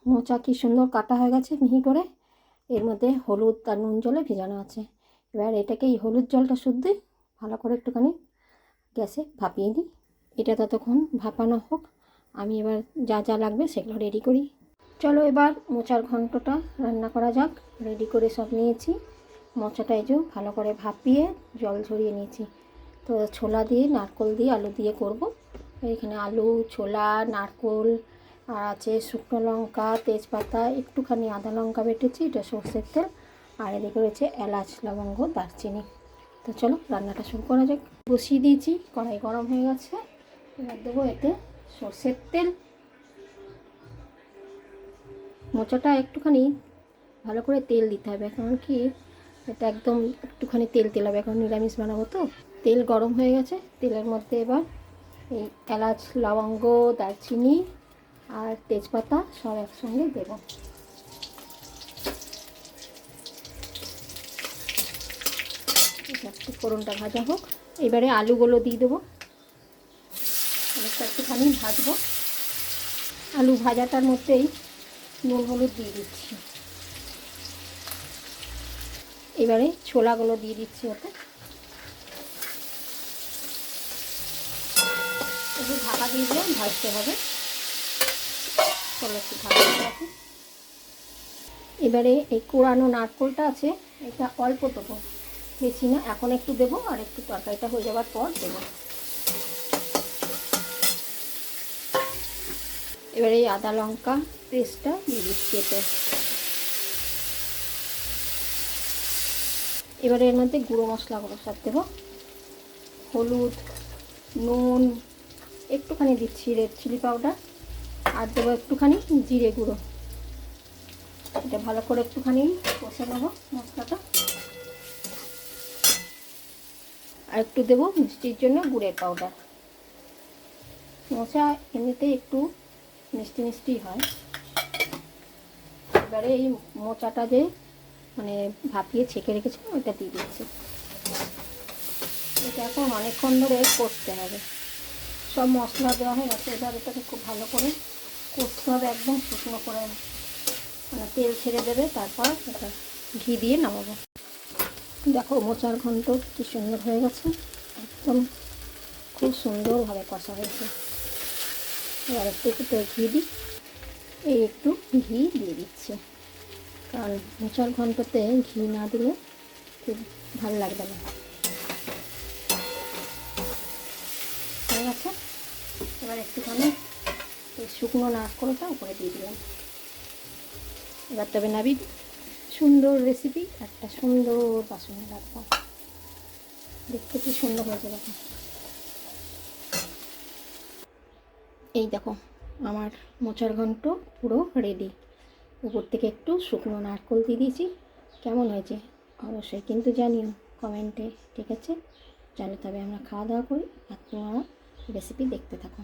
মোচা কি সুন্দর কাটা হয়ে গেছে মিহি করে। এর মধ্যে হলুদ আর নুন জলে ভেজানো আছে। এবার এটাকে এই হলুদ জলটা শুদ্ধই ভালো করে একটুখানি গ্যাসে ভাপিয়ে দিই। এটা ততক্ষণ ভাপানো হোক, আমি এবার যা যা লাগবে সেগুলো রেডি করি। চলো এবার মোচার ঘন্টটা রান্না করা যাক। রেডি করে সব নিয়েছি। মোচাটা এই যে ভালো করে ভাপিয়ে জল ঝরিয়ে নিয়েছি। তো ছোলা দিয়ে, নারকোল দিয়ে, আলু দিয়ে করব। এখানে আলু, ছোলা, নারকোল আর আছে শুকনো লঙ্কা, তেজপাতা, একটুখানি আদা লঙ্কা বেটেছি, এটা সর্ষের তেল, আর এদিকে রয়েছে এলাচ, লবঙ্গ, দারচিনি। তো চলো রান্নাটা শুরু করা যাক। বসিয়ে দিয়েছি, কড়াই গরম হয়ে গেছে। এবার দেবো এতে সর্ষের তেল। মোচাটা একটুখানি ভালো করে তেল দিতে হবে, কারণ কি এটা একদম একটুখানি তেল তেল হবে, এখন নিরামিষ বানাবো তো। তেল গরম হয়ে গেছে, তেলের মধ্যে এবার এই এলাচ, লবঙ্গ, দারচিনি আর তেজপাতা সব একসঙ্গে দেবো। একটু ফোড়নটা ভাজা হোক। এবারে আলুগুলো দিয়ে দেবো, আলুটা একটুখানি ভাজবো। আলু ভাজাটার মধ্যেই নুন হলুদ দিয়ে দিচ্ছি। এবারে ছোলাগুলো দিয়ে দিচ্ছি ওতে। একটু ঢাকা দিয়ে দিয়ে ভাজতে হবে। চলো একটু ঢাকা দিয়ে রাখি। এবারে এই কোরানো নারকোলটা আছে, এটা অল্প দেবো, বেশি না। এখন একটু দেবো, আর একটু তরকারিটা হয়ে যাওয়ার পর দেবো। এবারে এই আদা লঙ্কা পেস্টটা দিয়ে দিচ্ছি এতে। এবারে এর মধ্যে গুঁড়ো মশলাগুলো সব দেবো। হলুদ, নুন, একটুখানি দিচ্ছি রেড চিলি পাউডার, আর দেবো একটুখানি জিরে গুঁড়ো। এটা ভালো করে একটুখানি কষে নেবো মশলাটা। আর একটু দেবো মিষ্টির জন্য গুড়ের পাউডার। মোচা এমনিতে একটু মিষ্টি মিষ্টি হয়। এবারে এই মোচাটা যে মানে ভাপিয়ে ছেঁকে রেখেছিলাম ওইটা দিয়ে দিচ্ছি। এটা এখন অনেকক্ষণ ধরে কষতে হবে। সব মশলা দেওয়া হয়ে গেছে, এবার এটাকে খুব ভালো করে কষতে হবে, একদম শুকনো করে, মানে তেল ছেড়ে দেবে। তারপর এটা ঘি দিয়ে নামাবো। দেখো মোচার ঘন্ট কি সুন্দর হয়ে গেছে, একদম খুব সুন্দরভাবে কষা হয়েছে। এবার একটু ঘি দিই, এই একটু ঘি দিয়ে দিচ্ছি, কারণ মোচার ঘন্টতে ঘি না দিলে খুব ভালো লাগবে না। হয়ে গেছে। এবার একটুখানি এই শুকনো নারকোলটা উপরে দিয়ে দিলাম। এবার তবে নাবি সুন্দর রেসিপি একটা সুন্দর বাসনে রাখবো। দেখতে কি সুন্দর হয়েছে দেখো। এই দেখো আমার মোচার ঘন্ট পুরো রেডি। উপর থেকে একটু শুকনো নারকোল দিয়ে দিয়েছি। কেমন হয়েছে অবশ্যই কিন্তু জানিও কমেন্টে, ঠিক আছে? চলো তবে আমরা খাওয়া দাওয়া করি, আর তোমরা রেসিপি দেখতে থাকো।